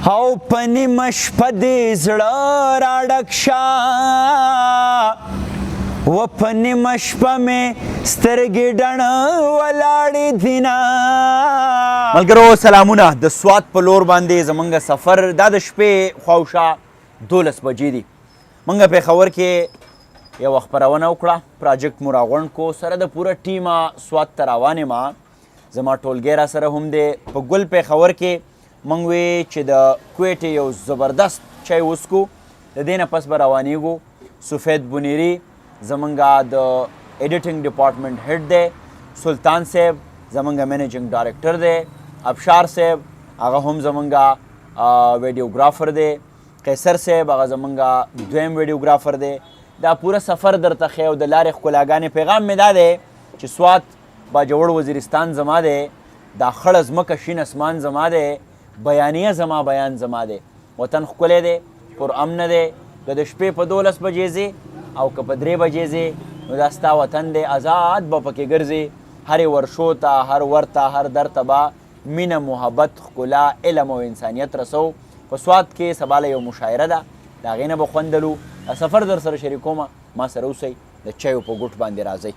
او په نیمه شپه دې زړه راډک شه و په نیمه شپه مې سترګې ډڼه ولاړې دینه. ملګرو سلامونه. د سوات په لور باندې زمونږ سفر دا د شپې خواوشا 12 بجې دي. مونږ پېښور کې یوه خپرونه وکړه، پراجکټ مو راغونډ کو، سره د پوره ټیمه سوات ته روان یم. زما ټولګی را سره هم دی. په ګل پېښور کې مونږ وی چې د کویټې یو زبردست چای وڅکو، د دې نه پس به روانېږو. سفید بنیري زمونږ د ایډیټینګ ډپارټمنټ هیډ دی، سلطان صاحب زمونږ منیجنګ ډایرکټر دی، ابشار صاحب هغه هم زمونږ ویډیوګرافر دی، قیصر صاحب هغه زمونږ دویم ویډیوګرافر دی. دا پوره سفر درته ښیي او د لارې ښکلاګانې. پیغام مې دا دی چې سوات باجوړ وزیرستان زما دی، دا خړه ځمکه شین اسمان زما دی، بیانیه زما بیان زما دی. وطن ښکلی دی، پرامن دی. که د شپې په 12 بجې ځې او که په 3 بجې ځې نو دا ستا وطن دی، آزاد به پکې ګرځې. هرې ورشو ته، هر ور ته، هر در ته به مینه، محبت، ښکلا، علم او انسانیت رسو. په سوات کې سباله یو مشاعره ده، د هغې نه به خوندلو. سفر در سره شریکومه، ما سره اوسئ، د چایو په ګوټ باندې راځئ.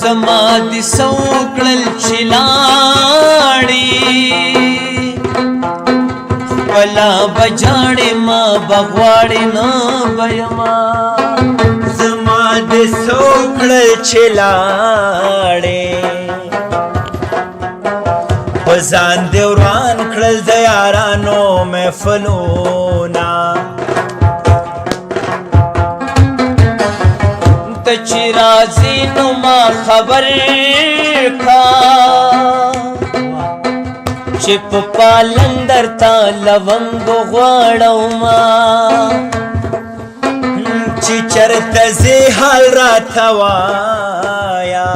زما دې څو کړل چې لاړې، خپله به جاړې ما به غواړې نه به یما. زما دې څو کړل چې لاړې، په ځان دې وران کړل د یارانو محفلونه. ته چې راځې نو ما خبر کا، چې په پالنګ درته لونګ غواړمه. چې چرته ځې حال راته وایه،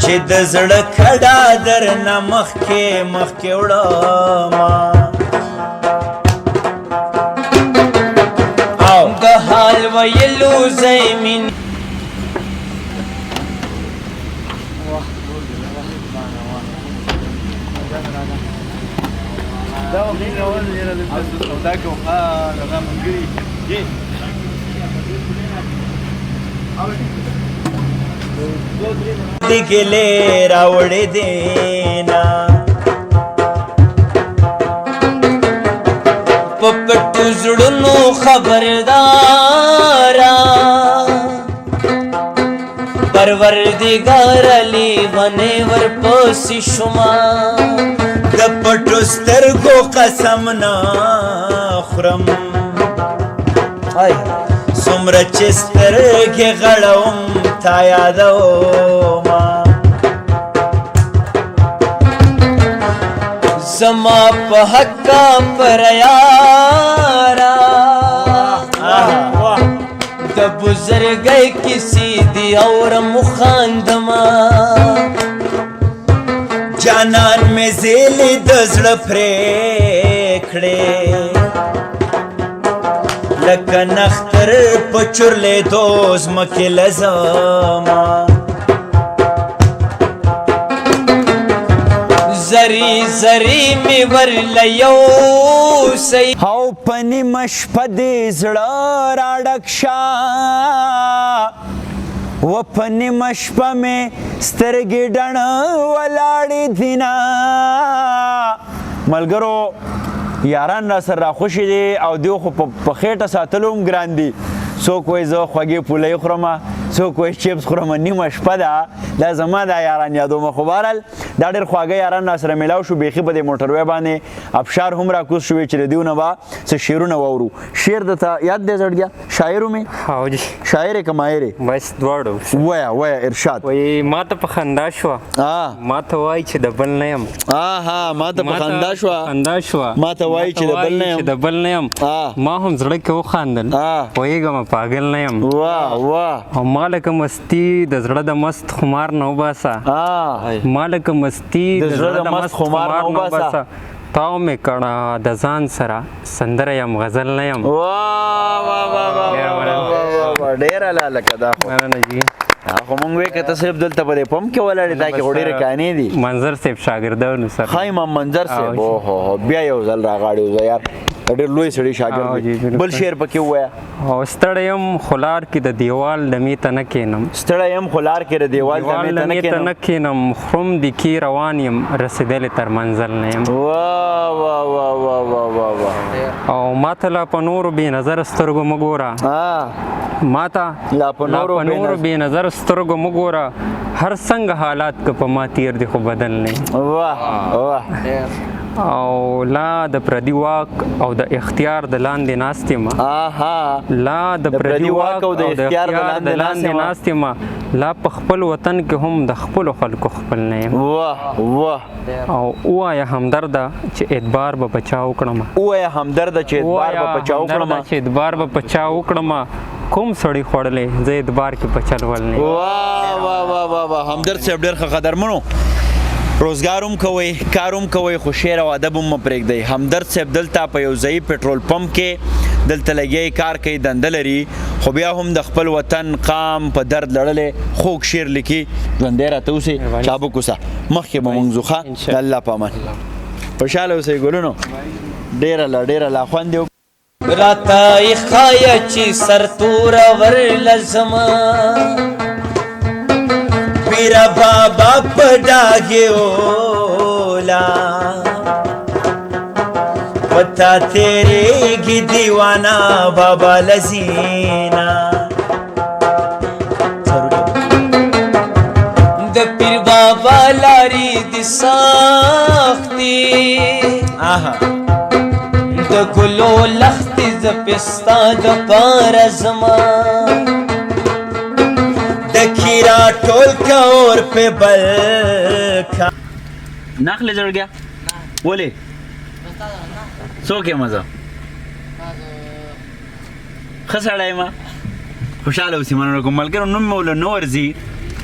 چې د زړه کډه درنه مخکې مخکې وړمه. د حال ویلو ځای مين دګلې راوړې دینا په پټو زړونو خبردارا، پروردګار علی ونې ورپسې شوما. د پټو سترګو قسم نه خورم، څومره چې سترګې غړوم تا یادومه. زما په حقا پر یارا، د بزرګۍ کیسې دي اورم خاندما. جانان مې زیلې د زړه پرې کړې، لکه نختر په چورلېدو ځمکې لزما. زری زری می ورله یوسئ، او په نیمه شپه دې زړه راډک شه و په نیمه شپه مې سترګې ډڼه ولاړې دینه. ملګرو یاران را سره راخوشي دي او دیو خو په خېټه ساتلو هم ګران دي. څوک وایي زه خوږې پولۍ خورمه، څوک وایي چپس خورمه. نیمه شپه ده، دا زما دا یاران یادومه. خو بهرحال دا ډېر خواږه یاران را سره میلاو شو. بیخي په دې موټروی باندې ابشار هم راکوز شوې چې د دیو نه به څه شعرونه واورو. شعر درته یاد دی زړګیا؟ شاعر ومې؟ شاعر یې که ماهر یې؟ بس دواړو. وایه وایه ارشاد. وایي ما ته په خندا شوه، ما ته وایي چې د بل نه یم. ما ته په خندا شوه، ما ته وایي چې د بل نه یم. د بل نه یم، ما هم زړه کې وخاندل، پوهېږم پاگل نه یم. واه واه. او ما لکه مستی د زړه د مست خمار نه وباسه، ما لکه مستی د زړه د مست خمار نه وباسه. تاو مې کړه د ځان سره سندره یم غزل نه یم. ډېره لالکه دا خو مننه جي. خو مونږ وایو که ته صرف دلته په دې پمپ کې ولاړې دا کې خو ډېرې کانې دي. منظر صاحب شاګردانو سره ښه امام منظر صاحب اوهو بیا یو ځل راغاړې وزه یار ډېر لوی سړي شاګرد دی. بل شعر پکې ووایه. او ستړی یم خو لار کې د دیوال لمې ته نه کښېنم. ستړی یم خو لار کې د دیوال لمې ته نه کښېنم. خروم د کې روان یم رسېدلی تر منزل نه یم. او ماته لا په نورو بې نظره سترګو مه ګوره. ماته لا په نورو بې نظره سترګو مه ګوره. هر څنګه حالات که په ما تیر دي خو بدل نه یم. او لا د پردي واک او د اختیار د لاندې ناست یم. لا د پردي واک او د اختیار د لاندې ناست یم. لا په خپل وطن کې هم د خپلو خلکو خپل نه یم. او ووایه همدرده چې اعتبار به په چا وکړمه. ووایه همدرده چې اعتبار به په چا وکړمه. کوم سړی خوړلی زه اعتبار کې په چل ول نه یم. همدرد صاحب ډېر ښه قدرمنو. روزګار هم کوئ کار هم کوئ خو شعر او ادب هم مه پرېږدئ. همدرد صاحب دلته په یو ځایي پټرول پمپ کې دلته لګیا کار کوي دنده لري خو بیا هم د خپل وطن قام په درد لړلی خوږ شعر لیکي. ژوندی راته اوسئ چابک اوسه مخکې به مونږ ځو ښه د الله په امان. خوشحاله اوسئ ګلونو. ډېره لا خوند یې راته یې ښایه چې سرتوره ورلزمه میرا بابا پډاګه اولا پتا تیرے کی دیوانا بابا لزینا د پیر بابا لاری د ساختي د ګلو لخت ز پستا د پارزما کیرا ټول کا اور په بل کا ناخله جوړ گیا ولې سو کې مزه خسړای ما خوشاله اوسې مننه کوم ملګرو نوم مولا نورزي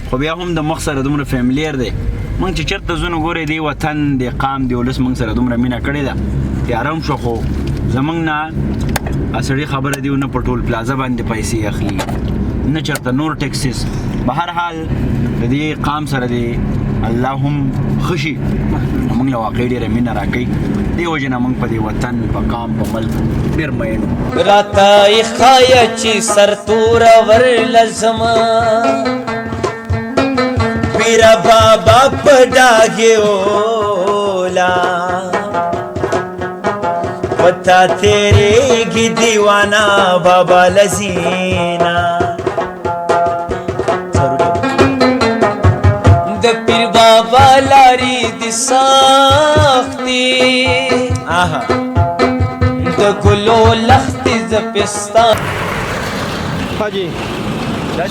خو بیا هم د مخ سره دومره فیملیر دی مونږ چې چېرته ځو نو ګورې دی وطن دی قام دی ولس مونږ سره دومره مینه کړې ده تیاره هم شو خو زمونږ نه سړي خبره دی نه په ټول پلازه باندې پیسې اخلي نه چېرته نور ټیکسیس به هر حال د دې قام سره دی الله هم ښه شي موږ له واقع ډېره مینه راکوي دې وجې نه موږ په دې وطن په قام په ملک ډېر مین راته یې ښایه چې سرتوره ورلزمه پیره بابا په ډاګې اولا پتا تیرېږي دیوانا بابا لزینا د پیر بابا لاری د ساختي د ګلو لخت ز پستا حاجی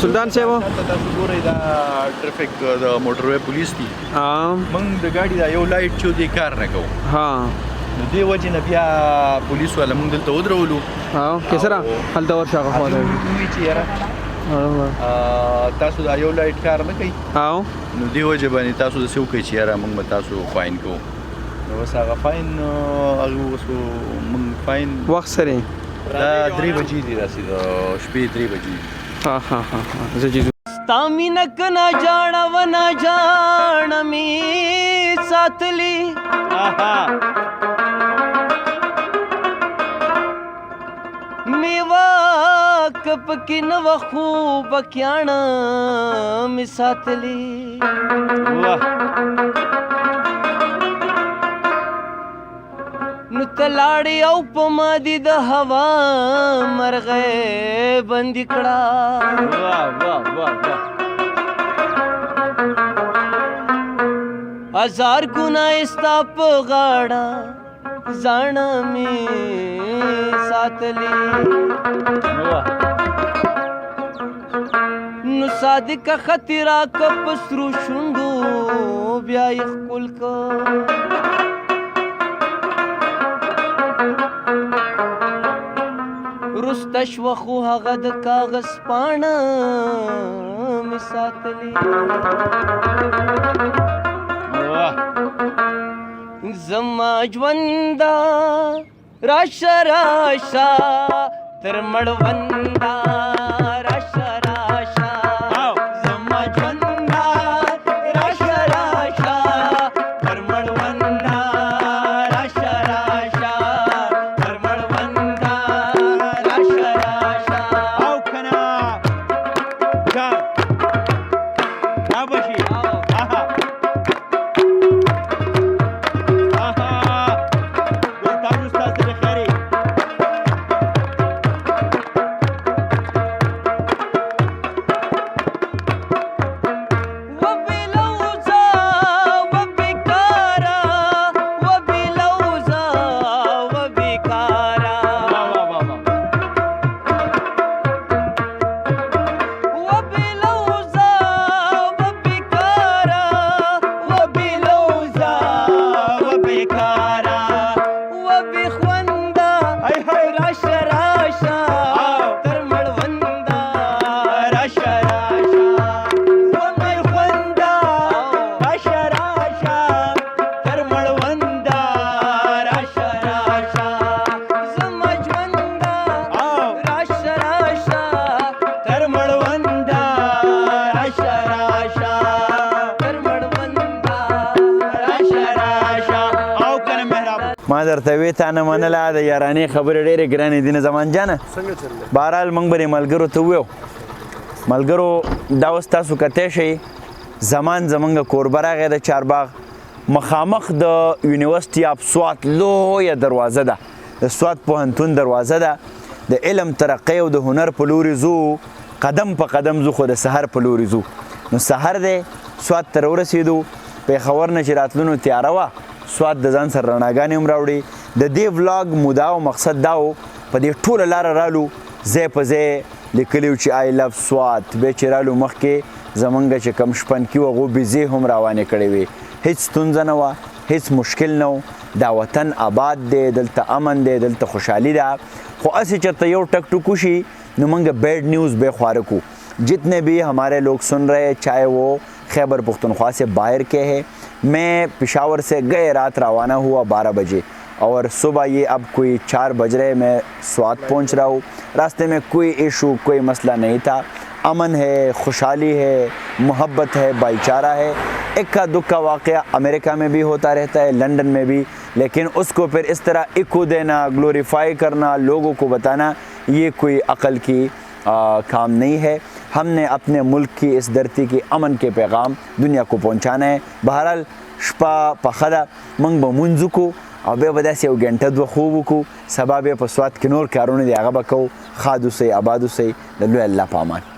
سلطان صاحب تاسو ګورئ دا ټریفیک د موټروي پولیس دي موږ د ګاډي دا یو لایټ چې دی کار نه کوو نو دې وجې نه بیا پولیس والا موږ دلته ودرولو کیسره هلته ورشه هغه خوا ته وایي چې یاره تاسو دا یو لایټ کار نه کوي نو دې وجې باندې تاسو داسې وکړئ چې یاره موږ به تاسو فاین کوو نو بس هغه فاین هغه اوس موږ فاین وخت سره دا 3 بجې دي داسې د شپې 3 بجې زه چې ستا مینک نه جاړه و نه جاړه مې ساتلی میوا کپ کې نو خوب کیاڼه مې ساتلی نو تلاړې او په ما دي د هوا مرغې بندي کړه هزار ګناه ستا په غاړه ځاڼه مې ساتلی نو صادق خطرا کپ سرو شوندو بیا یې خپل کو رستش وخو هغه د کاغذ پاڼه مې ساتلی زما ژونده راشه راشه تر مړونده راشه راشه زما ژونده راشه راشه تر مړونده راشه راشه تر مړونده راشه راشه او کنه جان رابشي آها ګلتاج استاد د خیرې وبلوزه وبکاره وبلوزه وبکاره وبلوزه وبکاره وبلوزه وبکاره وبخونده راشه راشه تر مړونده راشه راشه زما خونده راشه راشه تر مړونده راشه راشه زما ژونده راشه راشه تر مړونده راشه راشه تر مړونده راشه راشه او کنه مهربان ما درته وې تا نه منله د یارانې خبرې ډېرې ګرانې دي نه زمان جانه بهرحال موږ به ملګرو ته وویو ملګرو دا اوس تاسو کتی شئ زمان زمونږ کوربه راغی د چارباغ مخامخ د یونیورسټي اف سوات لویه دروازه ده د سوات پوهنتون دروازه ده د علم ترقۍ او د هنر په لوري ځو قدم په قدم ځو خو د سحر په لوري ځو نو سحر دی سوات ته راورسېدو پېښور نه چې راتلو نو تیاره وه سوات د ځان سره رڼاګانې هم راوړي د دې ولاګ مودا او مقصد دا و په دې ټوله لاره رالو ځای په ځای لیکلي و چې آی لف سوات بیا چې رالو مخکې زمونږ چې کم شپنکي و هغو بېزې هم روانې کړې وې هیڅ ستونزه نه وه هیڅ مشکل نه و دا وطن آباد دی دلته امن دی دلته خوشحالي ده خو هسې چېرته یو ټک ټوک وشي نو موږ بیڈ نیوز بے خواره کو जितने भी हमारे लोग सुन रहे हैं चाहे वो खैबर पख्तूनख्वा से बाहर के हैं मैं पेशावर से गए रात रवाना हुआ 12 बजे और सुबह ये अब कोई 4 बज रहे मैं स्वात पहुंच रहा हूँ रास्ते में कोई इशू कोई मसला नहीं था अमन है खुशहाली है मोहब्बत है भाईचारा है इक्का दुक्का वाक़या अमेरिका में भी होता रहता है लंदन में भी लेकिन उसको फिर इस तरह इको देना ग्लोरीफाई करना लोगों को बताना ये कोई अक़ल की काम नहीं है हमने अपने मुल्क की इस धरती की अमन के पैगाम दुनिया को पहुंचाना है बहरहाल शपा पखदा मंग बमुंजू को او بیا به داسې یو ګنټه دوه خوب وکړو سبا بیا په سوات کې نور کارونه دي هغه به کوو ښاد اوسئ آباد اوسئ د لوی الله په امان